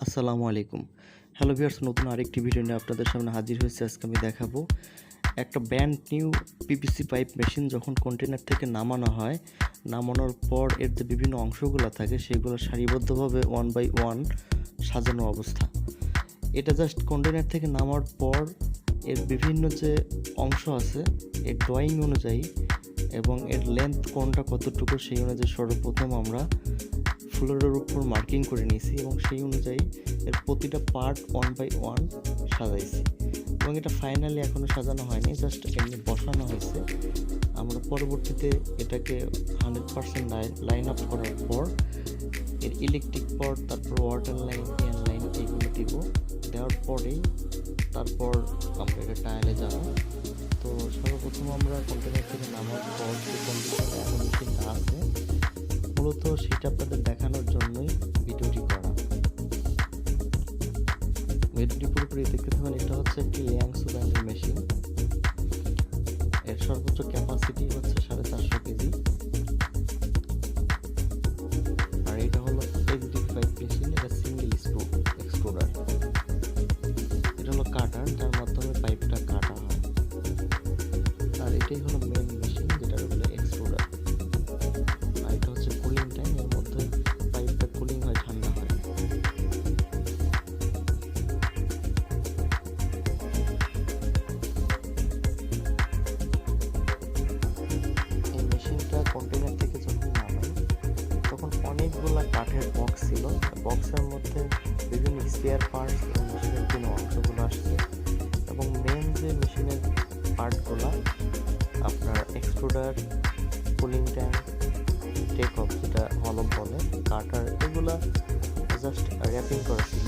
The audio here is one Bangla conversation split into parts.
আসসালামু আলাইকুম। হ্যালো ভিউয়ার্স, নতুন আরেকটি ভিডিও নিয়ে আপনাদের সামনে হাজির হয়েছি। আজকে আমি দেখাবো একটা brand new PVC pipe machine যখন কন্টেনার থেকে নামানো হয়, নামানোর পর এর যে বিভিন্ন অংশগুলো থাকে সেগুলো সারিবদ্ধভাবে ওয়ান বাই ওয়ান সাজানো অবস্থা। এটা জাস্ট কন্টেনার থেকে নামার পর এর বিভিন্ন যে অংশ আছে এর ড্রয়িং অনুযায়ী এবং এর লেন্থ কোনটা কতটুকু সেই অনুযায়ী সর্বপ্রথম আমরা ফ্লোরের উপর মার্কিং করে নিয়েছি এবং সেই অনুযায়ী এর প্রতিটা পার্ট ওয়ান বাই ওয়ান সাজাইছি এবং এটা ফাইনালি এখনও সাজানো হয়নি, জাস্ট এমনি বসানো হয়েছে। আমরা পরবর্তীতে এটাকে 100% লাইন আপ করার পর এর ইলেকট্রিক পট, তারপর ওয়াটার লাইন, এয়ার লাইন এইগুলো দিব। দেওয়ার পরেই তারপর আমরা এটা টায়ালে যাব। তো সর্বপ্রথম আমরা কন্টেনার থেকে নামার পর যে কন্ডিশনে এখন মেশিনটা আছে মূলত সেটা আপনাদের দেখানোর জন্যই ভিডিওটি করা। ভিডিওটি পুরোপুরি দেখতে থাকুন। এটা হচ্ছে একটি লিয়াংসু ব্র্যান্ডের মেশিন। এর সর্বোচ্চ ক্যাপাসিটি হচ্ছে 450 কেজি। আর এটা হলো HDPE মেশিন। এটা সিঙ্গেল স্ক্রু এক্সট্রুডার। এটা হলো কাটার, যার মাধ্যমে পাইপটা কাটা হয়। আর এটাই হলো মেন মেশিন, যেটা হলো এক্সট্রুডার। আর এটা হচ্ছে কুলিং টাইম, এর মধ্যে পাইপটা কুলিং হয়, ঠান্ডা হয়। এই মেশিনটা কন্টেনার থেকে যখন নামাই তখন অনেকগুলা কাঠের বক্স ছিল। বক্সের মধ্যে বিভিন্ন স্পেয়ার পার্টস এবং মেশিনের বিভিন্ন অংশগুলো আসছে এবং মেন যে মেশিনের পার্টগুলো আপনার extruder, cooling tank, take off যেটা হলপ বলে, কাটার, এগুলা জাস্ট র্যাপিং করা ছিল।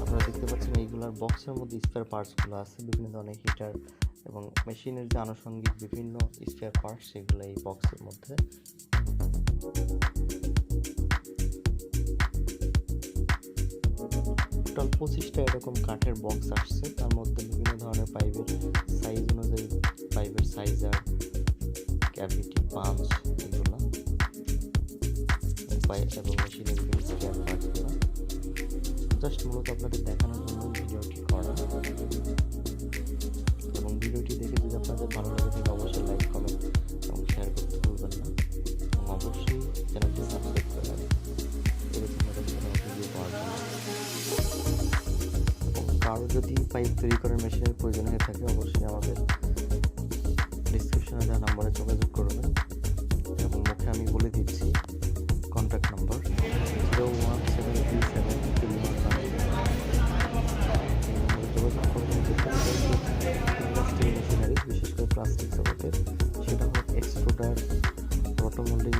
আপনারা দেখতে পাচ্ছেন এইগুলার বক্সের মধ্যে স্পেয়ার পার্টসগুলো আছে, বিভিন্ন ধরনের হিটার এবং মেশিনের যে আনুষঙ্গিক বিভিন্ন স্পেয়ার পার্টস সেগুলো এই বক্সের মধ্যে। টোটাল 25টা এরকম কাঠের বক্স আসছে, তার মধ্যে বিভিন্ন ধরনের পাইপের সাইজ অনুযায়ী পাইপের সাইজার, ক্যাভিটি, পাঞ্চ, এগুলো পাইপ এবং মেশিনের বিভিন্ন স্পেয়ার পার্টসগুলো জাস্ট মূলত আপনাদের দেখানোর জন্য ভিডিওটি করা। এবং ভিডিওটি দেখে যদি আপনাদের ভালো লাগে থাকে অবশ্যই লাইক, কমেন্ট এবং শেয়ার করতে ভুলবেন না এবং অবশ্যই চ্যানেলটি সাবস্ক্রাইব করে রাখবেন এরকম ভিডিও পাওয়ার জন্য। এবং কারো যদি পাইপ তৈরি করার মেশিনের প্রয়োজন হয়ে থাকে অবশ্যই আমাদের ডিসক্রিপশনে দেওয়া নাম্বারে যোগাযোগ করবেন এবং মুখে আমি বলে দিচ্ছি কন্ট্যাক্ট নাম্বার 0173731 যোগাযোগ করবেন। মেশিনারি বিশেষ করে প্লাস্টিক জগতের, সেটা হোক এক্সট্রুডার, রোটো মোল্ডিং